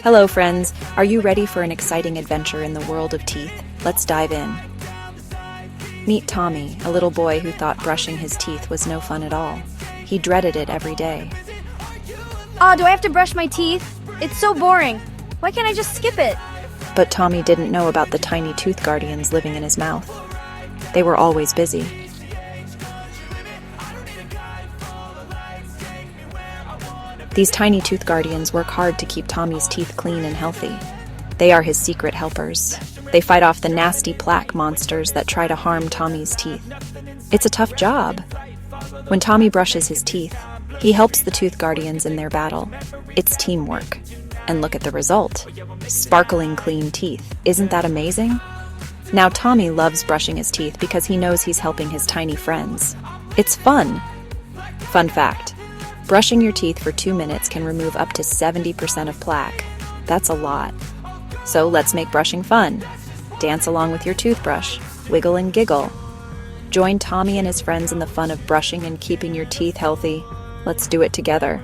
Hello, friends. Are you ready for an exciting adventure in the world of teeth? Let's dive in. Meet Tommy, a little boy who thought brushing his teeth was no fun at all. He dreaded it every day. Oh, do I have to brush my teeth? It's so boring. Why can't I just skip it? But Tommy didn't know about the tiny tooth guardians living in his mouth. They were always busy. These tiny tooth guardians work hard to keep Tommy's teeth clean and healthy. They are his secret helpers. They fight off the nasty plaque monsters that try to harm Tommy's teeth. It's a tough job. When Tommy brushes his teeth, he helps the tooth guardians in their battle. It's teamwork. And look at the result. Sparkling clean teeth. Isn't that amazing? Now Tommy loves brushing his teeth because he knows he's helping his tiny friends. It's fun. Fun fact. Brushing your teeth for 2 minutes can remove up to 70% of plaque. That's a lot. So let's make brushing fun. Dance along with your toothbrush. Wiggle and giggle. Join Tommy and his friends in the fun of brushing and keeping your teeth healthy. Let's do it together.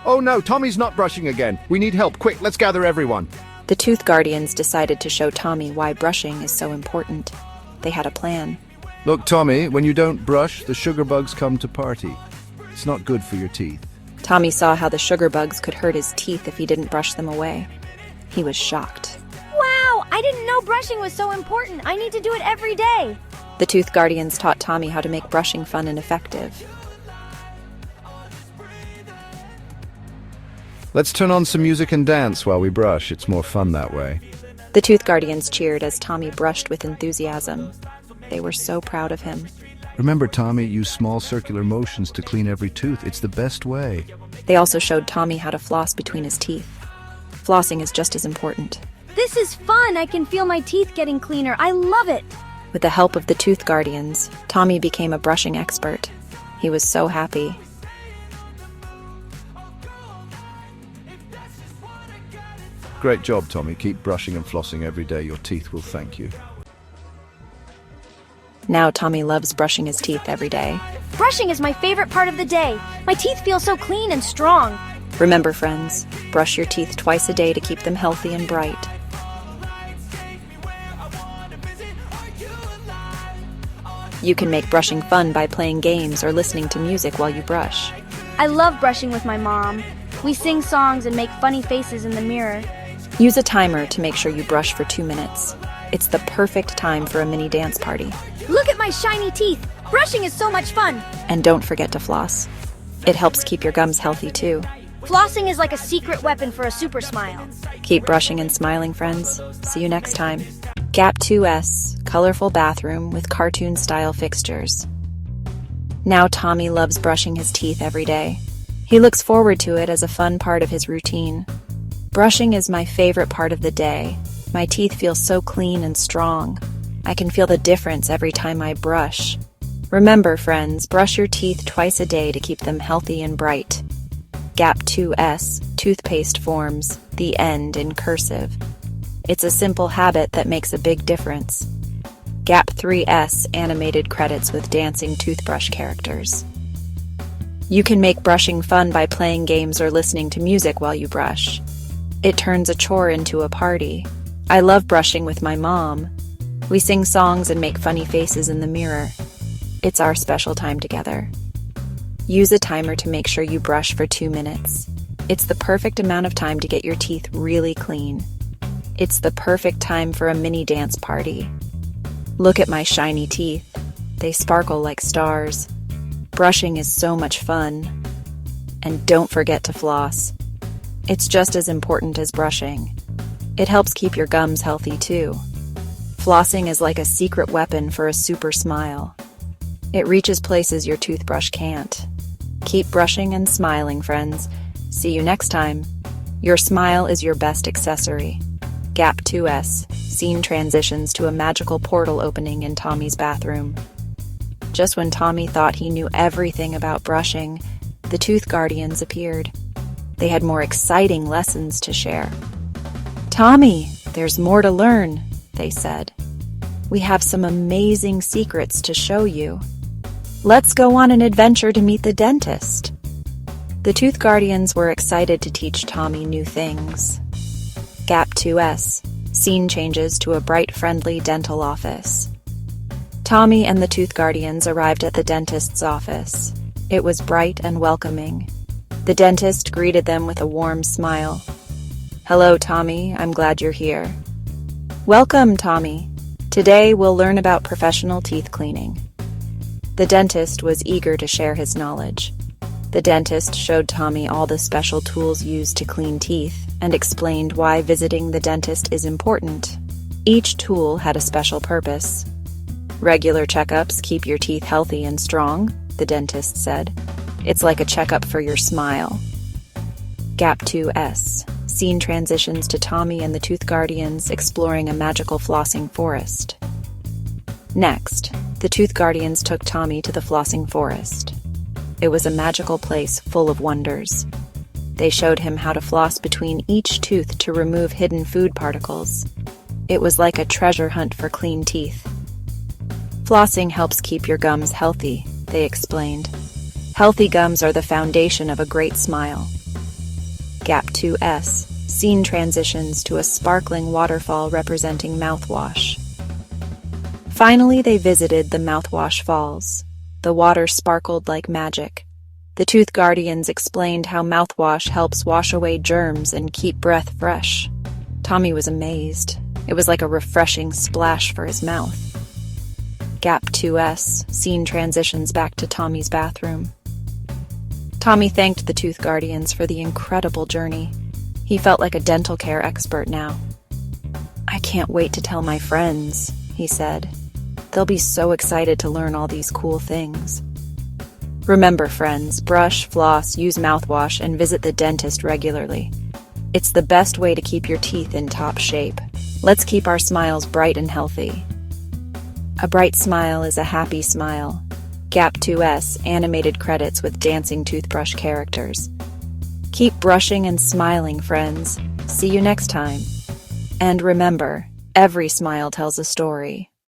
Oh no, Tommy's not brushing again. We need help. Quick, let's gather everyone. The tooth guardians decided to show Tommy why brushing is so important. They had a plan. Look, Tommy, when you don't brush, the sugar bugs come to party. It's not good for your teeth. Tommy saw how the sugar bugs could hurt his teeth if he didn't brush them away. He was shocked. Wow, I didn't know brushing was so important. I need to do it every day. The tooth guardians taught Tommy how to make brushing fun and effective. Let's turn on some music and dance while we brush. It's more fun that way. The tooth guardians cheered as Tommy brushed with enthusiasm. They were so proud of him. Remember, Tommy, use small circular motions to clean every tooth. It's the best way. They also showed Tommy how to floss between his teeth. Flossing is just as important. This is fun. I can feel my teeth getting cleaner. I love it. With the help of the tooth guardians, Tommy became a brushing expert. He was so happy. Great job, Tommy. Keep brushing and flossing every day. Your teeth will thank you. Now Tommy loves brushing his teeth every day. Brushing is my favorite part of the day. My teeth feel so clean and strong. Remember, friends, brush your teeth twice a day to keep them healthy and bright. You can make brushing fun by playing games or listening to music while you brush. I love brushing with my mom. We sing songs and make funny faces in the mirror. Use a timer to make sure you brush for 2 minutes. It's the perfect time for a mini dance party. Look at my shiny teeth. Brushing is so much fun. And don't forget to floss. It helps keep your gums healthy too. Flossing is like a secret weapon for a super smile. Keep brushing and smiling, friends. See you next time. Gap 2S, colorful bathroom with cartoon-style fixtures. Now Tommy loves brushing his teeth every day. He looks forward to it as a fun part of his routine. Brushing is my favorite part of the day. My teeth feel so clean and strong. I can feel the difference every time I brush. Remember, friends, brush your teeth twice a day to keep them healthy and bright. Gap 2S, toothpaste forms, the end in cursive. It's a simple habit that makes a big difference. Gap 3S, animated credits with dancing toothbrush characters. You can make brushing fun by playing games or listening to music while you brush. It turns a chore into a party. I love brushing with my mom. We sing songs and make funny faces in the mirror. It's our special time together. Use a timer to make sure you brush for 2 minutes. It's the perfect amount of time to get your teeth really clean. It's the perfect time for a mini dance party. Look at my shiny teeth. They sparkle like stars. Brushing is so much fun. And don't forget to floss. It's just as important as brushing. It helps keep your gums healthy too. Flossing is like a secret weapon for a super smile. It reaches places your toothbrush can't. Keep brushing and smiling, friends. See you next time. Your smile is your best accessory. Gap 2S, scene transitions to a magical portal opening in Tommy's bathroom. Just when Tommy thought he knew everything about brushing, the tooth guardians appeared. They had more exciting lessons to share. "Tommy, there's more to learn," they said. We have some amazing secrets to show you. Let's go on an adventure to meet the dentist. The Tooth Guardians were excited to teach Tommy new things. Gap 2S. Scene changes to a bright, friendly dental office. Tommy and the Tooth Guardians arrived at the dentist's office. It was bright and welcoming. The dentist greeted them with a warm smile. "Hello, Tommy. I'm glad you're here." "Welcome, Tommy. Today we'll learn about professional teeth cleaning." The dentist was eager to share his knowledge. The dentist showed Tommy all the special tools used to clean teeth and explained why visiting the dentist is important. Each tool had a special purpose. "Regular checkups keep your teeth healthy and strong," the dentist said. "It's like a checkup for your smile." Gap 2S. Scene transitions to Tommy and the Tooth Guardians exploring a magical flossing forest. Next, the Tooth Guardians took Tommy to the flossing forest. It was a magical place full of wonders. They showed him how to floss between each tooth to remove hidden food particles. It was like a treasure hunt for clean teeth. "Flossing helps keep your gums healthy," they explained. "Healthy gums are the foundation of a great smile." Gap 2S. Scene transitions to a sparkling waterfall representing mouthwash. Finally, they visited the mouthwash falls. The water sparkled like magic. The Tooth Guardians explained how mouthwash helps wash away germs and keep breath fresh. Tommy was amazed. It was like a refreshing splash for his mouth. Gap 2S. Scene transitions back to Tommy's bathroom. Tommy thanked the Tooth Guardians for the incredible journey. He felt like a dental care expert now. "I can't wait to tell my friends," he said. "They'll be so excited to learn all these cool things." Remember, friends, brush, floss, use mouthwash, and visit the dentist regularly. It's the best way to keep your teeth in top shape. Let's keep our smiles bright and healthy. A bright smile is a happy smile. Gap 2S animated credits with dancing toothbrush characters. Keep brushing and smiling, friends. See you next time. And remember, every smile tells a story.